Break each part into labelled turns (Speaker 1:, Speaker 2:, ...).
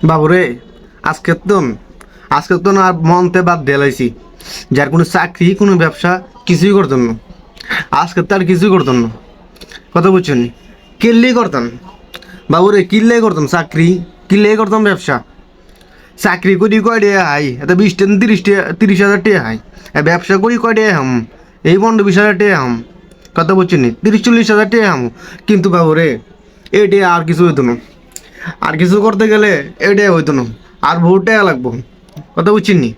Speaker 1: বাবুরে, আজকে তো না মনতে বাদ দিলাইছি, যার কোনো চাকরি কোনো ব্যবসা কিছুই করতাম না। আজকে তো আর কিছুই করতাম না, কথা বুঝছেন? কিনলেই করতাম বাবুরে, কিনলেই করতাম চাকরি, কিনলেই করতাম ব্যবসা। চাকরি করি কয় টাকা হাই, এত 20 টা 30 হাজার টাকা হাই। ব্যবসা করি কয় টাকা হাম, এই 15-20 হাজার টাকা হাম, কথা বুঝছেন? 30-40 হাজার টাকা হাম। কিন্তু বাবুরে, এইটা আর কিছু হইতো না। আর কিছু করতে গেলে এটাই হইতো না, আর বহুত টাকা লাগবো, কথা বুঝছেন নি?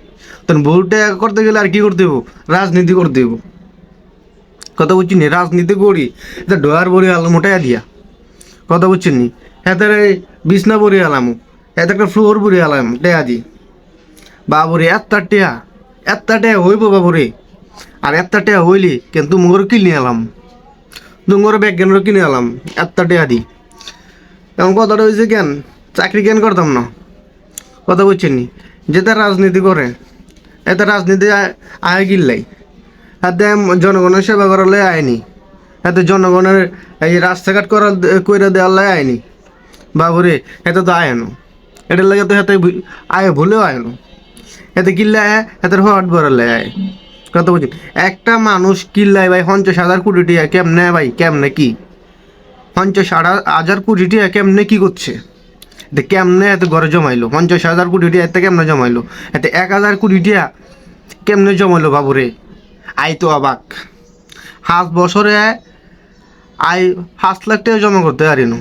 Speaker 1: তখন বহুত টাকা করতে গেলে আর কি করতে হইব? রাজনীতি করতে হইব, কথা বুঝছেন নি? রাজনীতি করি এটা ডয়ার বড়ি আলাম টাকা দিয়া, কথা বুঝছেন নি? এতে বিছনা বড়ি আলাম, এত একটা ফ্লোর বড়ি আলাম টাকা দি। বাবুরে এত টাকা হইব বাবুরে। আর এত টাকা হইলি কিন্তু তুমগর কিনে আলাম, তুমগর ব্যাগজ্ঞানের কিনে আলাম এত টাকা দি। এমন কথাটা হয়েছে কেন, চাকরি কেন করতাম না, কথা বুঝছেন নি? যেটা রাজনীতি করে এতে রাজনীতি আয় গিল্লাই, হাতে জনগণের সেবা করালে আয়নি, হাতে জনগণের এই রাস্তাঘাট করে দেওয়ার আয়নি। বাবুরে, এতে তো আয়নো, এটার লাগে তো হাতে আয় ভুলেও আয়নো, এতে কিল্লে আয়, হাতের হট ভরালে আয়, কথা বুঝছেন? একটা মানুষ কিল্লায় ভাই 50,000 কোটি টাকা কেমনে ভাই, কেমনে কি 50,000 কোটি টাকা কেমনে কি করছে? এতে কেমনে এত ঘরে জমাইলো 50,000 কোটি টাকা, এতে কেমনে জমাইলো? এতে 1,000 কোটি টাকা কেমনে জমাইলো বাবুরে? আই তো অবাক। 5 বছরে আই 5 লাখ টাকা জমা করতে পারি না,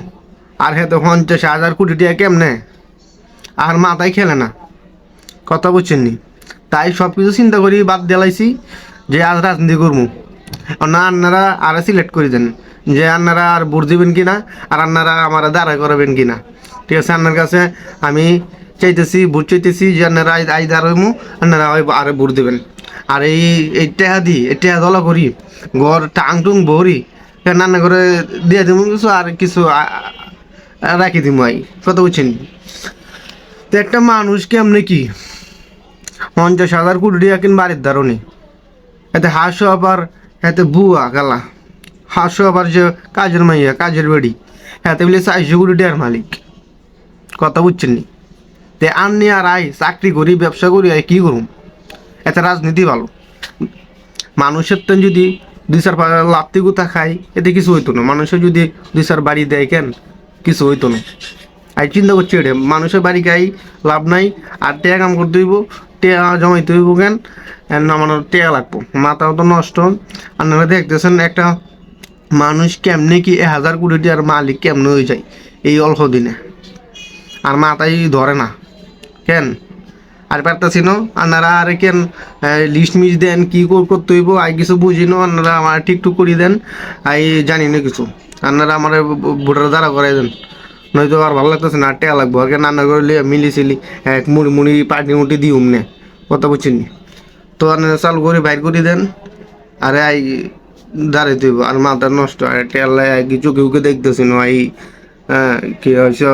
Speaker 1: আর হেতে 50,000 কোটি টাকা কেমনে? আর মাথায় খেলে না, কথা বুঝছেন নি? তাই সব কিছু চিন্তা করি বাদ দিলাইছি যে আজ রাজনীতি করবো না। আপনারা আর সিলেক্ট করে দেন যে আপনারা আর ভোট দিবেন কিনা, আর আপনারা আমার দাঁড়া করাবেন কিনা। ঠিক আছে, আপনার কাছে আমি চাইতেছি, ভোট চাইতেছি যে আপনারা আই দাঁড়াইমু, আপনারা আরে ভোট দেবেন। আর এই টেহা দলা করি ঘর টাং টুং ভরি রান্না করে দিয়ে দিব কিছু, আর কিছু রাখি দিব আই, কথা বুঝছেন? তো একটা মানুষ কেমনে কি 50,000 কোটি টাকা কিন বাড়ির ধারণে, এতে হাসো আবার, এতে বুয়া গালা হাসো আবার যে কাজের মাইয়া কাজের বেড়ি, এতে বলে 400 কোটি টাকার মালিক, কথা বুঝছেন নি? তে আননি আর আই চাকরি করি ব্যবসা করি আই কি করুম? এতে রাজনীতি ভালো। মানুষের তো যদি 2-4 লাত্তি গুতা খাই এতে কিছু হইতো না, মানুষের যদি 2-4 বাড়ি দেয় কেন কিছু হইতো না। আই চিন্তা করছি এটা, মানুষের বাড়ি গাই লাভ নাই, আর টেয়া কাম করতে হইব, টেয়া জমাইতে হইব কেন, আমার টেয়া লাগবো, মাথাও তো নষ্ট। আপনারা দেখতেছেন একটা মানুষ কেমনে কি 1,000 কোটি টাকার মালিক কেমনে হয়ে যায় এই অল্প দিনে, আর মাথায় ধরে না কেন? আর পারতেছি না, আপনারা আর কেন লিস্ট মিস দেন কি করতে হইব, আই কিছু বুঝি না, আপনারা আমার ঠিকঠুক করে দেন, আই জানি না কিছু। আপনারা আমার ভোটার দ্বারা করাই দেন, নয়তো আর ভালো লাগতেছে না, টেয়া লাগবো আগে রান্না করলে মিলিছিলি এক মুড়ি মুড়ি পাটি মুটি দিই উমনে, কথা বুঝছেন? তো আপনারা চাল করে বাইর করে দেন, আরে আই দাঁড়াই দিব, আর মাথা নষ্ট, আর টেয়ার লাই চোখে উকে দেখতেছি না এই কি হয়েছে।